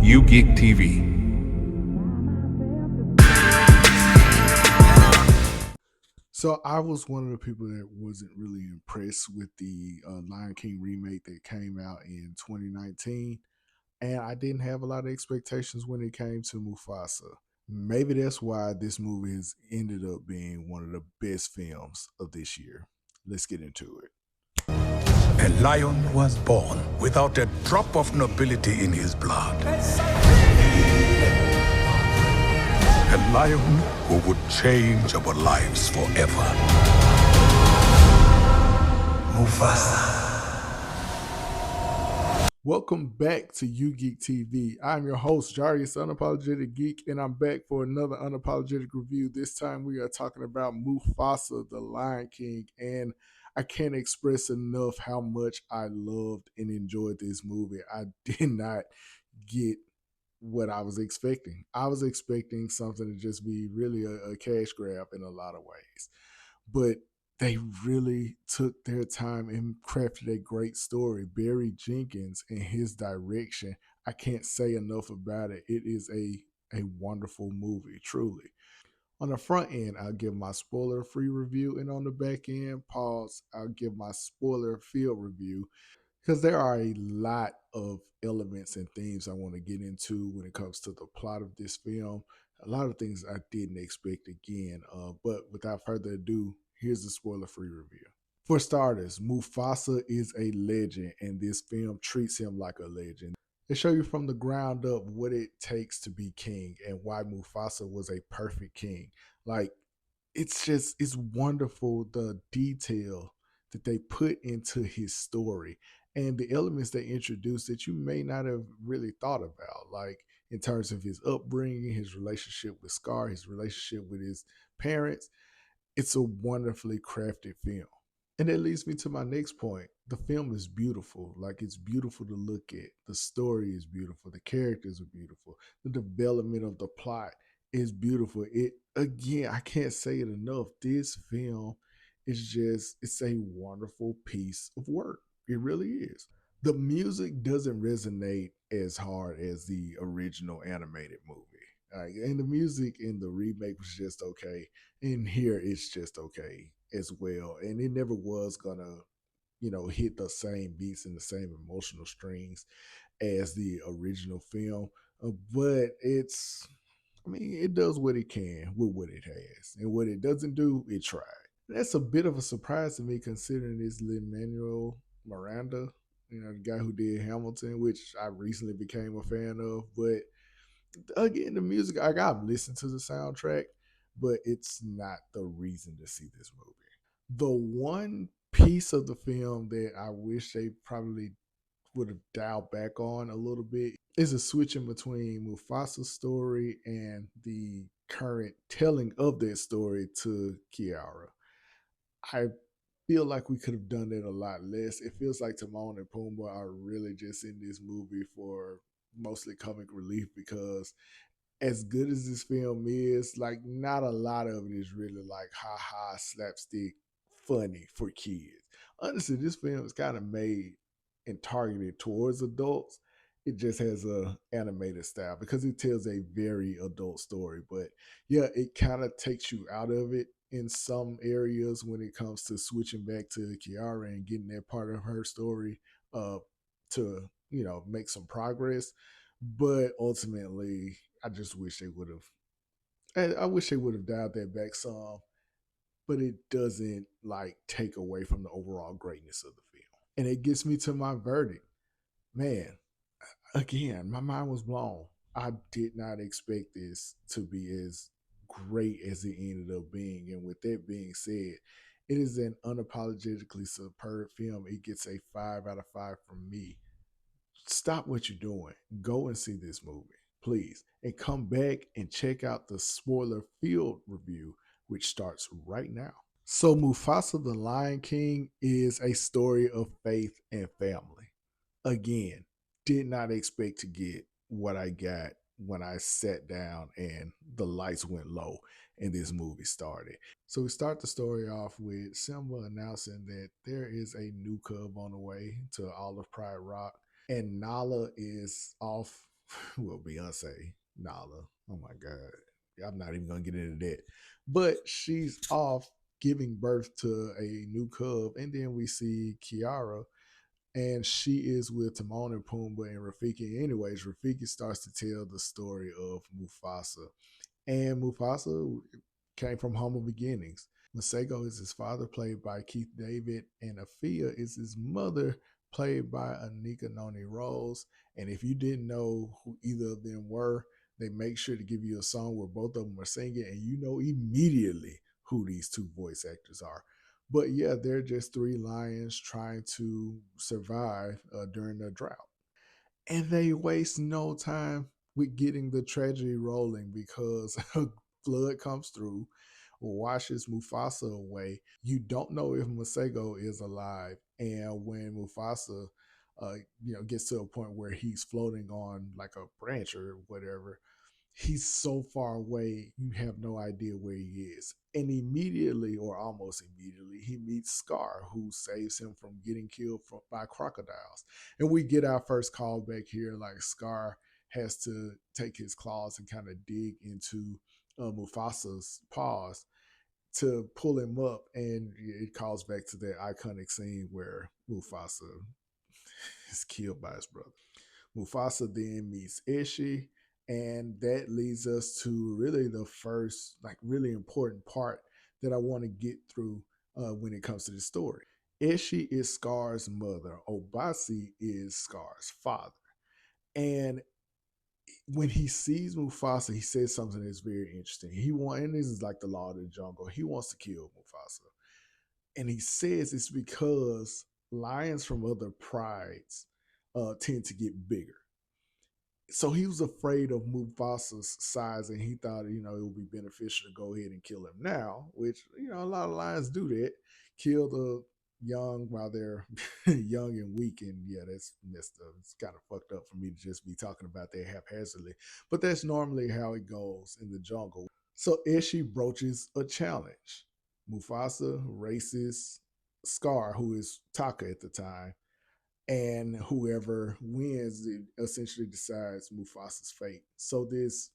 U-GeekTV. So I was one of the people that wasn't really impressed with the Lion King remake that came out in 2019, and I didn't have a lot of expectations when it came to Mufasa. Maybe that's why this movie has ended up being one of the best films of this year. Let's get into it. A lion was born without a drop of nobility in his blood. A lion who would change our lives forever. Mufasa. Welcome back to U-Geek TV. I'm your host, Jarius Unapologetic Geek, and I'm back for another unapologetic review. This time we are talking about Mufasa, the Lion King, and I can't express enough how much I loved and enjoyed this movie. I did not get what I was expecting. I was expecting something to just be really a cash grab in a lot of ways, but they really took their time and crafted a great story. Barry Jenkins and his direction, I can't say enough about it. It is a wonderful movie, truly. On the front end, I'll give my spoiler-free review, and on the back end, pause, I'll give my spoiler-filled review because there are a lot of elements and themes I want to get into when it comes to the plot of this film. A lot of things I didn't expect again. But without further ado, here's the spoiler-free review. For starters, Mufasa is a legend, and this film treats him like a legend. They show you from the ground up what it takes to be king and why Mufasa was a perfect king. Like, it's wonderful the detail that they put into his story and the elements they introduced that you may not have really thought about, like in terms of his upbringing, his relationship with Scar, his relationship with his parents. It's a wonderfully crafted film. And that leads me to my next point. The film is beautiful. Like, it's beautiful to look at. The story is beautiful. The characters are beautiful. The development of the plot is beautiful. It, again, I can't say it enough. This film is just, it's a wonderful piece of work. It really is. The music doesn't resonate as hard as the original animated movie. And the music in the remake was just okay. In here, it's just okay as well. And it never was gonna, hit the same beats and the same emotional strings as the original film. But I mean, it does what it can with what it has. And what it doesn't do, it tried. That's a bit of a surprise to me considering it's Lin-Manuel Miranda, the guy who did Hamilton, which I recently became a fan of. But again, the music, I've listened to the soundtrack, but it's not the reason to see this movie. The one piece of the film that I wish they probably would have dialed back on a little bit is a switching between Mufasa's story and the current telling of that story to Kiara. I feel like we could have done it a lot less. It feels like Timon and Pumbaa are really just in this movie for mostly comic relief because as good as this film is, like, not a lot of it is really like ha ha slapstick funny for kids. Honestly, this film is kind of made and targeted towards adults. It just has a animated style because it tells a very adult story. But yeah, it kind of takes you out of it in some areas when it comes to switching back to Kiara and getting that part of her story to make some progress. But ultimately, I just wish they would have. I wish they would have dialed that back some, but it doesn't like take away from the overall greatness of the film. And it gets me to my verdict. Man, again, my mind was blown. I did not expect this to be as great as it ended up being. And with that being said, it is an unapologetically superb film. It gets a 5 out of 5 from me. Stop what you're doing. Go and see this movie, please. And come back and check out the spoiler field review, which starts right now. So, Mufasa the Lion King is a story of faith and family. Again, did not expect to get what I got when I sat down and the lights went low and this movie started. So we start the story off with Simba announcing that there is a new cub on the way to Olive Pride Rock, and Nala is off well, Beyonce, Nala. Oh my God. I'm not even gonna get into that. But she's off giving birth to a new cub, and then we see Kiara, and she is with Timon and Pumbaa and Rafiki. Anyways, Rafiki starts to tell the story of Mufasa, and Mufasa came from humble beginnings. Masego is his father, played by Keith David, and Afia is his mother, played by Anika Noni Rose. And if you didn't know who either of them were, they make sure to give you a song where both of them are singing, and you know immediately who these two voice actors are. But yeah, they're just three lions trying to survive during the drought. And they waste no time with getting the tragedy rolling because a flood comes through, washes Mufasa away. You don't know if Masego is alive, and when Mufasa, gets to a point where he's floating on like a branch or whatever, he's so far away, you have no idea where he is. And immediately, or almost immediately, he meets Scar, who saves him from getting killed by crocodiles. And we get our first call back here, like Scar has to take his claws and kind of dig into Mufasa's paws to pull him up. And it calls back to that iconic scene where Mufasa is killed by his brother. Mufasa then meets Ishi, and that leads us to really the first, like, really important part that I want to get through when it comes to the story. Ishi is Scar's mother. Obasi is Scar's father. And when he sees Mufasa, he says something that's very interesting. And this is like the law of the jungle. He wants to kill Mufasa, and he says it's because lions from other prides tend to get bigger. So he was afraid of Mufasa's size, and he thought, it would be beneficial to go ahead and kill him now, which, a lot of lions do that. Kill the young while they're young and weak. And yeah, that's messed up. It's kind of fucked up for me to just be talking about that haphazardly. But that's normally how it goes in the jungle. So Ishi broaches a challenge. Mufasa races Scar, who is Taka at the time, and whoever wins it essentially decides Mufasa's fate. So this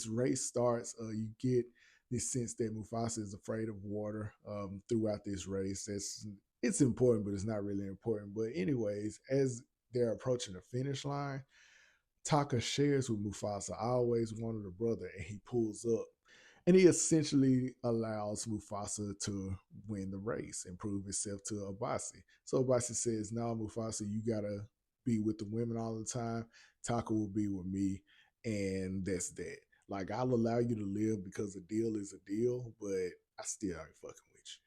race starts. You get this sense that Mufasa is afraid of water throughout this race. It's important, but it's not really important. But anyways, as they're approaching the finish line, Taka shares with Mufasa, "I always wanted a brother," and he pulls up. And he essentially allows Mufasa to win the race and prove himself to Abasi. So Abasi says, "No, Mufasa, you gotta be with the women all the time. Taka will be with me, and that's that. Like, I'll allow you to live because a deal is a deal, but I still ain't fucking with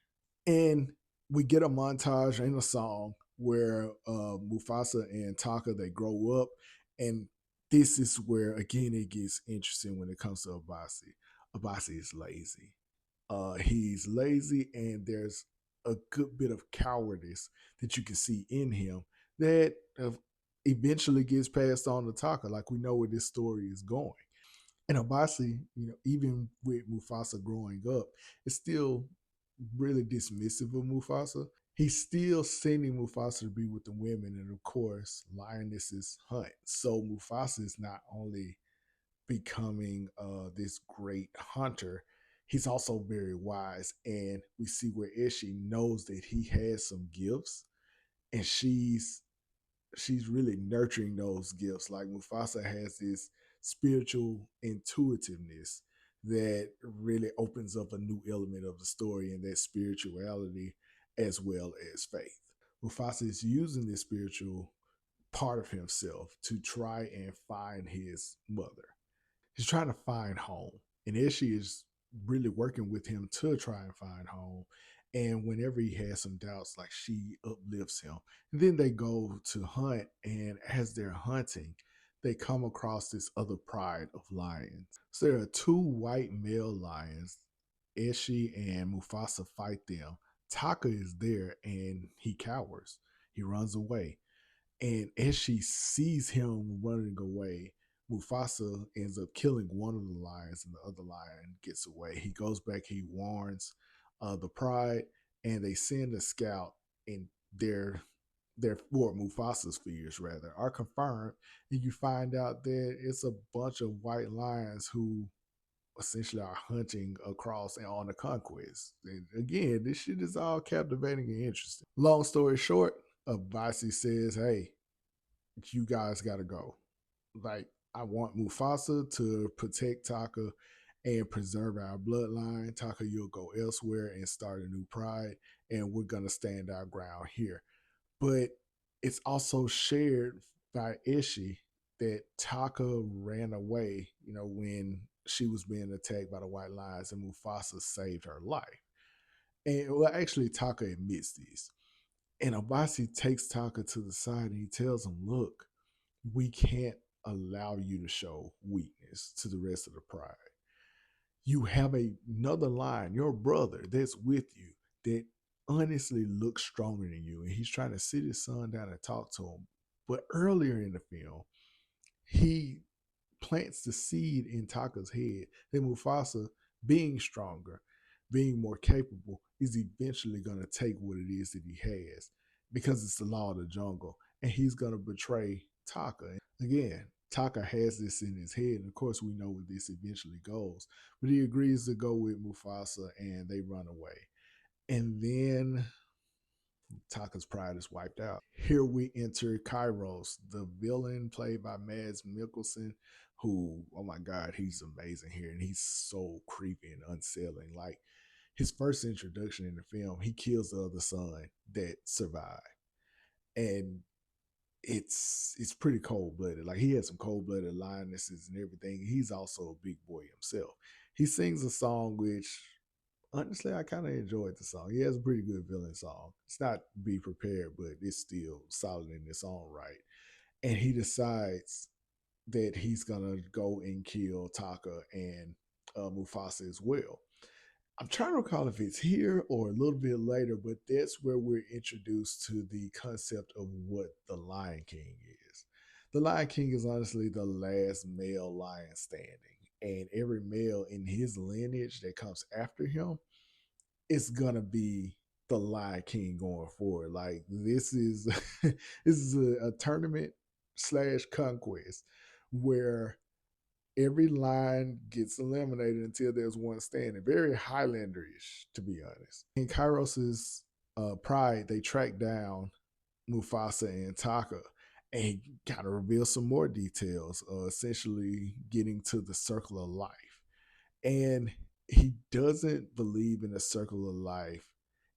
you." And we get a montage and a song where Mufasa and Taka, they grow up, and this is where again it gets interesting when it comes to Abasi. Abasi is lazy. He's lazy, and there's a good bit of cowardice that you can see in him that eventually gets passed on to Taka. Like, we know where this story is going. And Abasi, even with Mufasa growing up, is still really dismissive of Mufasa. He's still sending Mufasa to be with the women, and of course, lionesses hunt. So Mufasa is not only becoming this great hunter, he's also very wise. And we see where Ishi knows that he has some gifts, and she's really nurturing those gifts. Like, Mufasa has this spiritual intuitiveness that really opens up a new element of the story, and that spirituality as well as faith. Mufasa is using this spiritual part of himself to try and find his mother. He's trying to find home. And Ishi is really working with him to try and find home. And whenever he has some doubts, like, she uplifts him. And then they go to hunt, and as they're hunting, they come across this other pride of lions. So there are two white male lions. Ishi and Mufasa fight them. Taka is there, and he cowers. He runs away. And as she sees him running away, Mufasa ends up killing one of the lions, and the other lion gets away. He goes back, he warns the pride, and they send a scout, and they're their or Mufasa's fears rather are confirmed, and you find out that it's a bunch of white lions who essentially are hunting across and on a conquest. And again, this shit is all captivating and interesting. Long story short, Abasi says, "Hey, you guys got to go. Like, I want Mufasa to protect Taka and preserve our bloodline. Taka, you'll go elsewhere and start a new pride, and we're gonna stand our ground here." But it's also shared by Ishi that Taka ran away, when she was being attacked by the White Lions, and Mufasa saved her life. And well, actually, Taka admits this. And Abasi takes Taka to the side and he tells him, "Look, we can't allow you to show weakness to the rest of the pride. You have another line, your brother that's with you, that honestly looks stronger than you." And he's trying to sit his son down and talk to him. But earlier in the film, he plants the seed in Taka's head that Mufasa, being stronger, being more capable, is eventually going to take what it is that he has, because it's the law of the jungle, and he's going to betray Taka. Again, Taka has this in his head, and of course, we know where this eventually goes. But he agrees to go with Mufasa, and they run away. And then Taka's pride is wiped out. Here we enter Kiros, the villain played by Mads Mikkelsen, who, oh my God, he's amazing here. And he's so creepy and unsettling. Like, his first introduction in the film, he kills the other son that survived. And it's pretty cold blooded. Like, he has some cold blooded lionesses and everything. He's also a big boy himself. He sings a song which, honestly, I kind of enjoyed the song. He has a pretty good villain song. It's not Be Prepared, but it's still solid in its own right. And he decides that he's gonna go and kill Taka and Mufasa as well. I'm trying to recall if it's here or a little bit later, but that's where we're introduced to the concept of what the Lion King is. The Lion King is honestly the last male lion standing, and every male in his lineage that comes after him, it's gonna be the Lion King going forward. Like, this is this is a tournament slash conquest where every line gets eliminated until there's one standing. Very Highlander-ish, to be honest. In Kairos's pride, they track down Mufasa and Taka and kind of reveal some more details, essentially getting to the circle of life. And he doesn't believe in the circle of life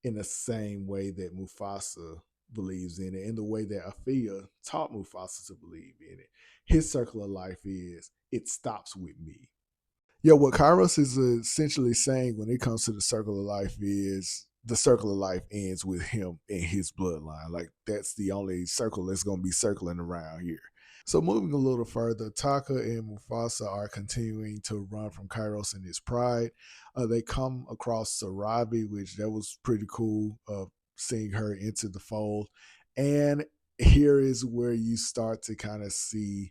in the same way that Mufasa believes in it, in the way that Afia taught Mufasa to believe in it. His circle of life is, it stops with me. Yeah, what Kairos is essentially saying when it comes to the circle of life is, the circle of life ends with him and his bloodline. Like, that's the only circle that's going to be circling around here. So moving a little further, Taka and Mufasa are continuing to run from Kairos and his pride. They come across Sarabi, which that was pretty cool, seeing her into the fold. And here is where you start to kind of see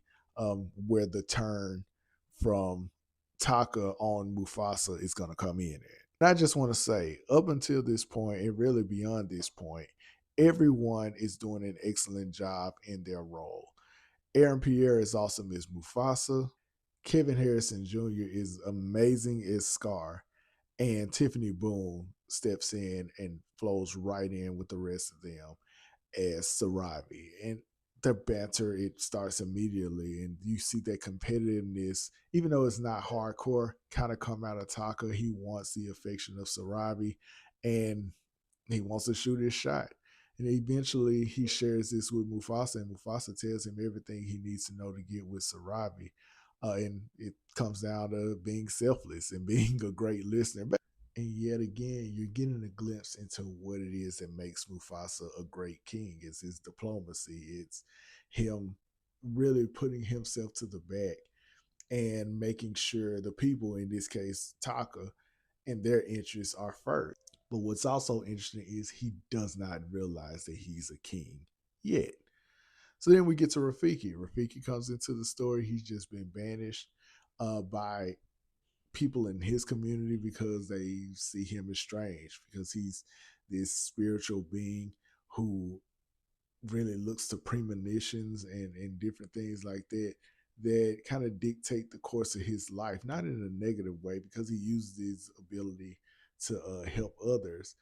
where the turn from Taka on Mufasa is going to come in at. And I just want to say, up until this point, and really beyond this point, everyone is doing an excellent job in their role. Aaron Pierre is awesome as Mufasa. Kevin Harrison Jr. is amazing as Scar. And Tiffany Boone steps in and flows right in with the rest of them as Sarabi. And the banter, it starts immediately. And you see that competitiveness, even though it's not hardcore, kind of come out of Taka. He wants the affection of Sarabi, and he wants to shoot his shot. And eventually he shares this with Mufasa, and Mufasa tells him everything he needs to know to get with Sarabi. And it comes down to being selfless and being a great listener. And yet again, you're getting a glimpse into what it is that makes Mufasa a great king. It's his diplomacy. It's him really putting himself to the back and making sure the people, in this case, Taka, and their interests are first. But what's also interesting is he does not realize that he's a king yet. So then we get to Rafiki. Rafiki comes into the story. He's just been banished by people in his community because they see him as strange, because he's this spiritual being who really looks to premonitions and different things like that that kind of dictate the course of his life, not in a negative way because he uses his ability to help others,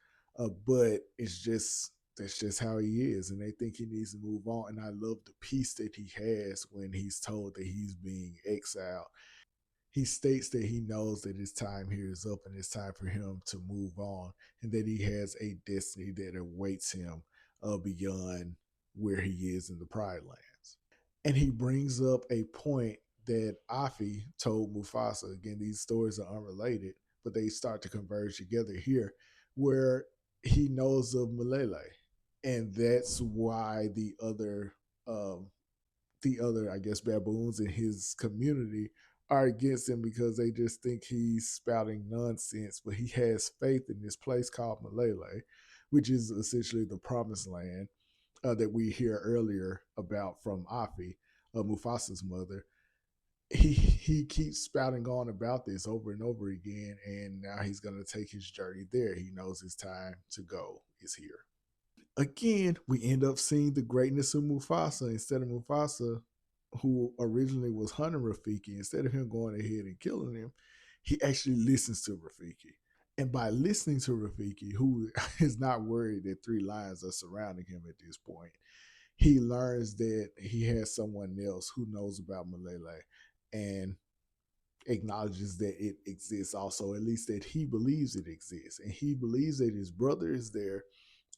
but it's just that's just how he is, and they think he needs to move on. And I love the peace that he has when he's told that he's being exiled. He states that he knows that his time here is up and it's time for him to move on, and that he has a destiny that awaits him beyond where he is in the Pride Lands. And he brings up a point that Afi told Mufasa. Again, these stories are unrelated, but they start to converge together here, where he knows of Malele, and that's why um, I guess, baboons in his community are against him because they just think he's spouting nonsense. But he has faith in this place called Malele, which is essentially the promised land that we hear earlier about from Afi, Mufasa's mother. He keeps spouting on about this over and over again, and now he's going to take his journey there. He knows his time to go is here. Again, we end up seeing the greatness of Mufasa. Instead of Mufasa, who originally was hunting Rafiki, instead of him going ahead and killing him, he actually listens to Rafiki. And by listening to Rafiki, who is not worried that three lions are surrounding him at this point, he learns that he has someone else who knows about Malele and acknowledges that it exists also, at least that he believes it exists. And he believes that his brother is there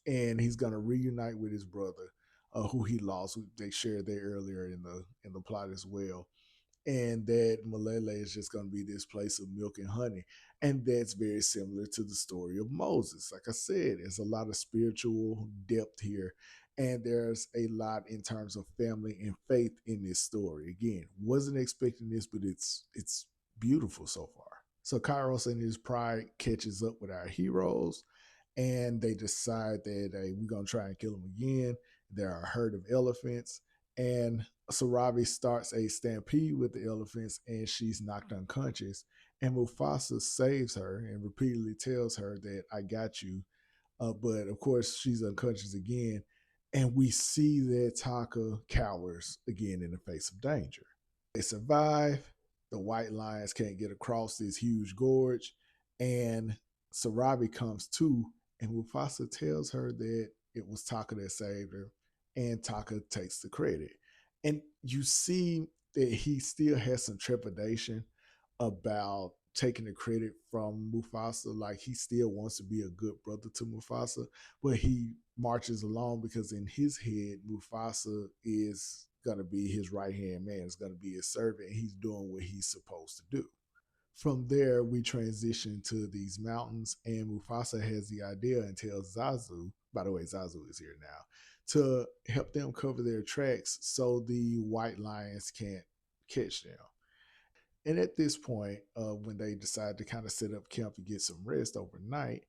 and he's going to reunite with his brother, who he lost. They shared that earlier in the plot as well, and that Malele is just going to be this place of milk and honey, and that's very similar to the story of Moses. Like I said, there's a lot of spiritual depth here, and there's a lot in terms of family and faith in this story. Again, wasn't expecting this, but it's beautiful so far. So Kiros and his pride catches up with our heroes, and they decide that hey, we're gonna try and kill him again. There are a herd of elephants, and Sarabi starts a stampede with the elephants, and she's knocked unconscious. And Mufasa saves her and repeatedly tells her that I got you. But of course, she's unconscious again, and we see that Taka cowers again in the face of danger. They survive. The white lions can't get across this huge gorge, and Sarabi comes to, and Mufasa tells her that it was Taka that saved her, and Taka takes the credit. And you see that he still has some trepidation about taking the credit from Mufasa. Like he still wants to be a good brother to Mufasa, but he marches along because in his head, Mufasa is gonna be his right hand man. It's gonna be his servant. And he's doing what he's supposed to do. From there, we transition to these mountains, and Mufasa has the idea and tells Zazu. By the way, Zazu is here now to help them cover their tracks so the white lions can't catch them. And at this point, when they decide to kind of set up camp and get some rest overnight,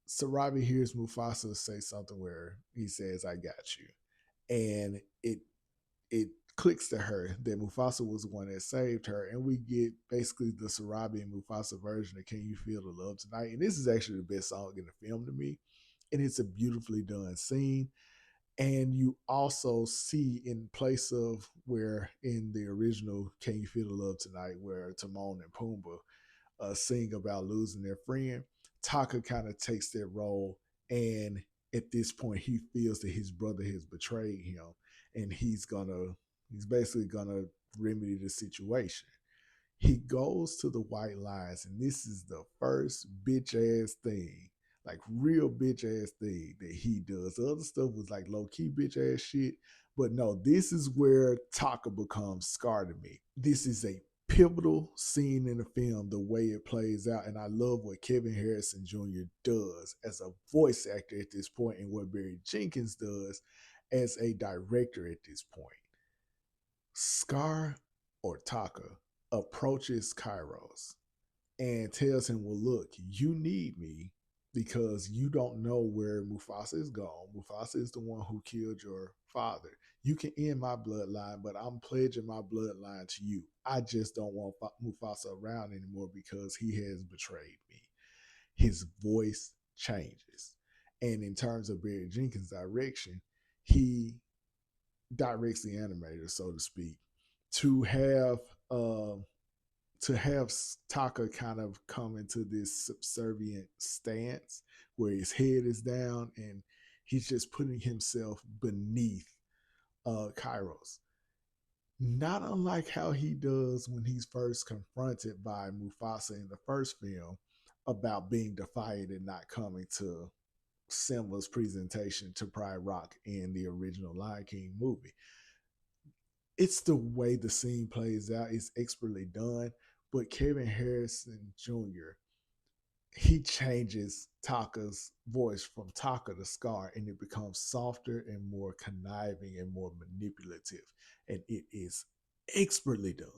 Sarabi hears Mufasa say something where he says, I got you. And it clicks to her that Mufasa was the one that saved her. And we get basically the Sarabi and Mufasa version of Can You Feel the Love Tonight? And this is actually the best song in the film to me. And it's a beautifully done scene. And you also see in place of where in the original Can You Feel the Love Tonight, where Timon and Pumbaa sing about losing their friend, Taka kind of takes that role. And at this point, he feels that his brother has betrayed him, and he's basically gonna remedy the situation. He goes to the white lions, and this is the first bitch ass thing, like real bitch ass thing that he does. The other stuff was like low key bitch ass shit, but no, this is where Taka becomes Scar to me. This is a pivotal scene in the film, the way it plays out, and I love what Kevin Harrison Jr. does as a voice actor at this point, and what Barry Jenkins does as a director at this point. Scar or Taka approaches Kiros and tells him, well, look, you need me because you don't know where Mufasa is gone. Mufasa is the one who killed your father. You can end my bloodline, but I'm pledging my bloodline to you. I just don't want Mufasa around anymore because he has betrayed me. His voice changes. And in terms of Barry Jenkins' direction, he directs the animator, so to speak, to have uh, Taka kind of come into this subservient stance where his head is down and he's just putting himself beneath Kiros. Not unlike how he does when he's first confronted by Mufasa in the first film about being defiant and not coming to Simba's presentation to Pride Rock in the original Lion King movie. It's the way the scene plays out. It's expertly done, but Kevin Harrison Jr., he changes Taka's voice from Taka to Scar, and it becomes softer and more conniving and more manipulative, and it is expertly done.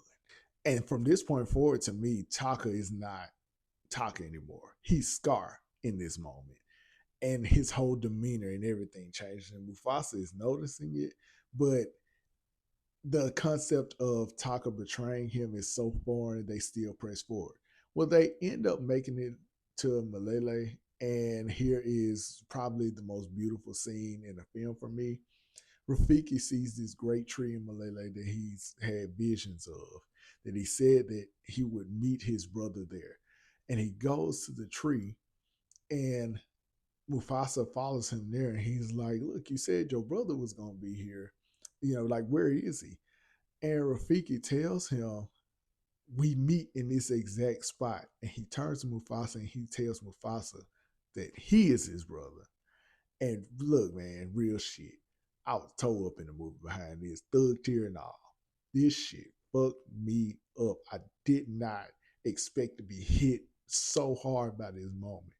And from this point forward, to me, Taka is not Taka anymore. He's Scar in this moment, and his whole demeanor and everything changes. And Mufasa is noticing it, but the concept of Taka betraying him is so foreign, they still press forward. Well, they end up making it to Malele, and here is probably the most beautiful scene in the film for me. Rafiki sees this great tree in Malele that he's had visions of, that he said that he would meet his brother there. And he goes to the tree, and Mufasa follows him there, and he's like, "Look, you said your brother was going to be here. Like, where is he?" And Rafiki tells him, "We meet in this exact spot." And he turns to Mufasa and he tells Mufasa that he is his brother. And look, man, real shit. I was tore up in the movie behind this, thug tear and all. This shit fucked me up. I did not expect to be hit so hard by this moment.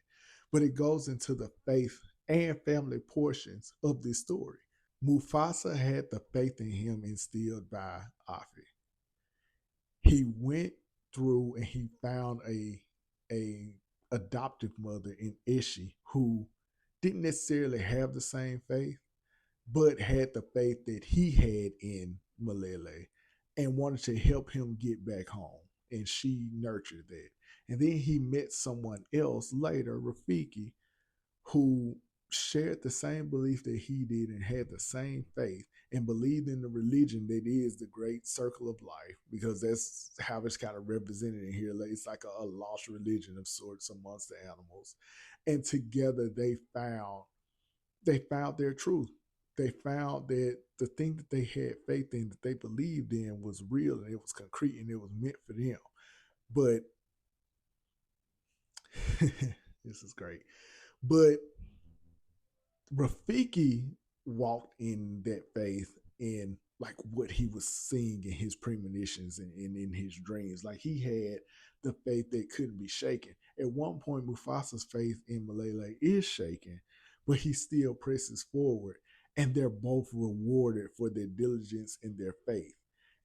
But it goes into the faith and family portions of this story. Mufasa had the faith in him instilled by Afi. He went through and he found a adoptive mother in Ishi who didn't necessarily have the same faith, but had the faith that he had in Malele and wanted to help him get back home. And she nurtured that. And then he met someone else later, Rafiki, who shared the same belief that he did and had the same faith and believed in the religion that is the great circle of life, because that's how it's kind of represented in here. Like, it's like a lost religion of sorts amongst the animals. And together they found their truth. They found that the thing that they had faith in, that they believed in, was real and it was concrete and it was meant for them. But this is great. But Rafiki walked in that faith in like what he was seeing in his premonitions and in his dreams. Like, he had the faith that couldn't be shaken. At one point, Mufasa's faith in Malele is shaken, but he still presses forward, and they're both rewarded for their diligence and their faith.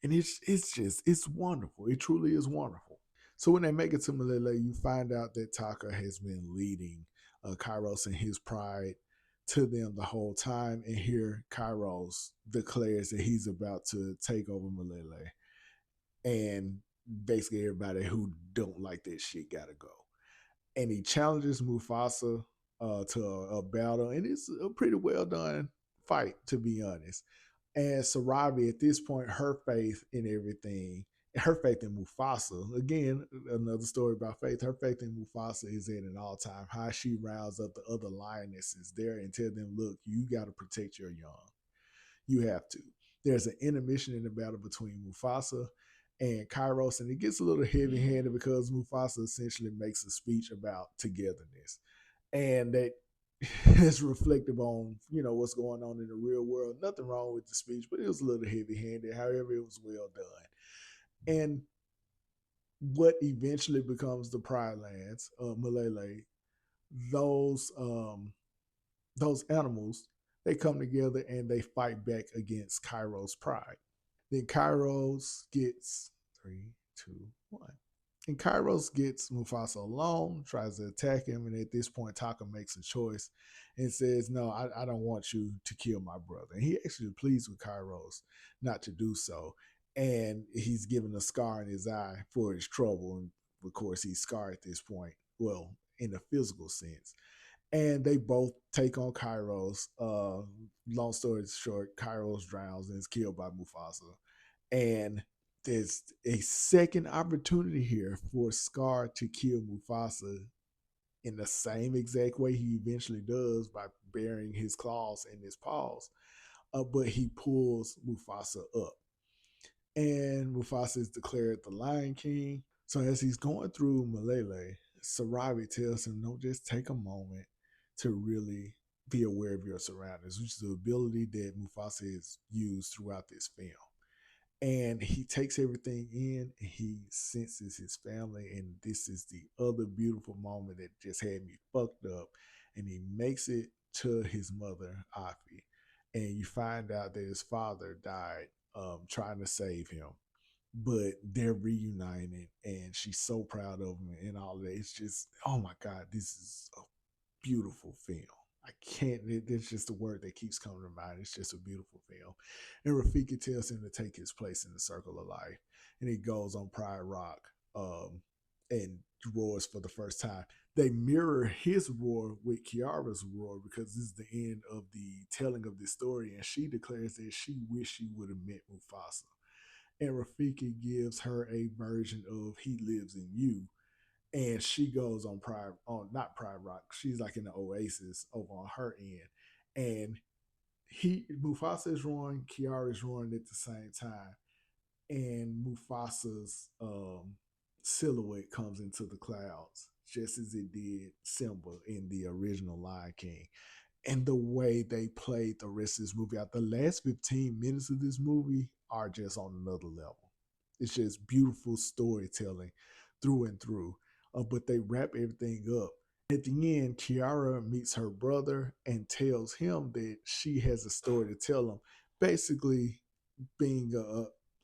And it's wonderful. It truly is wonderful. So when they make it to Malele, you find out that Taka has been leading Kairos and his pride to them the whole time. And here Kairos declares that he's about to take over Malele. And basically everybody who don't like that shit gotta go. And he challenges Mufasa to a battle. And it's a pretty well done fight, to be honest. And Sarabi, at this point, her faith in everything, her faith in Mufasa, again, another story about faith, her faith in Mufasa is at an all time high. She rounds up the other lionesses there and tell them, look, you got to protect your young. You have to. There's an intermission in the battle between Mufasa and Kairos, and it gets a little heavy handed because Mufasa essentially makes a speech about togetherness. And that is reflective on what's going on in the real world. Nothing wrong with the speech, but it was a little heavy handed. However, it was well done. And what eventually becomes the Pride Lands, Malele, those those animals, they come together and they fight back against Kairos' pride. Then Kairos gets 3, 2, 1. And Kairos gets Mufasa alone, tries to attack him, and at this point, Taka makes a choice and says, "No, I don't want you to kill my brother." And he actually pleads with Kairos not to do so, and he's given a scar in his eye for his trouble. And of course, he's scarred at this point. Well, in a physical sense. and they both take on Kiros. Long story short, Kiros drowns and is killed by Mufasa. And there's a second opportunity here for Scar to kill Mufasa in the same exact way he eventually does by burying his claws in his paws. But he pulls Mufasa up. And Mufasa is declared the Lion King. So as he's going through Malele, Sarabi tells him, no, just take a moment to really be aware of your surroundings, which is the ability that Mufasa has used throughout this film. And he takes everything in and he senses his family. And this is the other beautiful moment that just had me fucked up. And he makes it to his mother, Afi. And you find out that his father died trying to save him. But they're reunited and she's so proud of him and all that. It's just, oh my God, this is a beautiful film. I can't, it's just a word that keeps coming to mind. It's just a beautiful film. And Rafiki tells him to take his place in the circle of life. And he goes on Pride Rock and roars for the first time. They mirror his roar with Kiara's roar because this is the end of the telling of this story. And she declares that she wished she would have met Mufasa. And Rafiki gives her a version of He Lives in You, and she goes on Pride on not Pride Rock. She's like in the Oasis over on her end, and he Mufasa is roaring, Kiara is roaring at the same time, and Mufasa's silhouette comes into the clouds just as it did Simba in the original Lion King. And the way they played the rest of this movie out, the last 15 minutes of this movie are just on another level. It's just beautiful storytelling through and through. But they wrap everything up. At the end, Kiara meets her brother and tells him that she has a story to tell him, basically being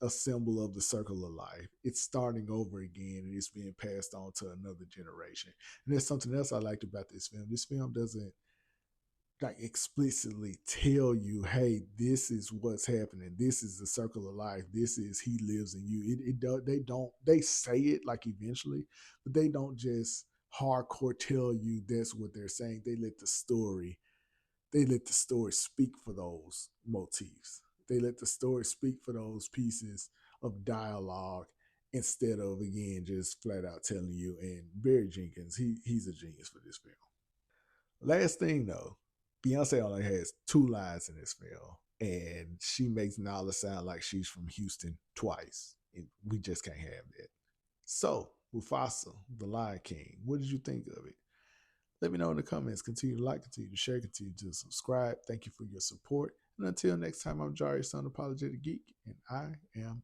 a symbol of the circle of life. It's starting over again and it's being passed on to another generation. And there's something else I liked about this film. This film doesn't like explicitly tell you, hey, this is what's happening. This is the circle of life. This is He Lives in You. They don't they say it like eventually, but they don't just hardcore tell you that's what they're saying. They let the story speak for those motifs. They let the story speak for those pieces of dialogue instead of again just flat out telling you. And Barry Jenkins, he's a genius for this film. Last thing though, Beyonce only has two lines in this film, and she makes Nala sound like she's from Houston twice. And we just can't have that. So, Mufasa, the Lion King, what did you think of it? Let me know in the comments. Continue to like, continue to share, continue to subscribe. Thank you for your support. And until next time, I'm Jari, son apologetic geek, and I am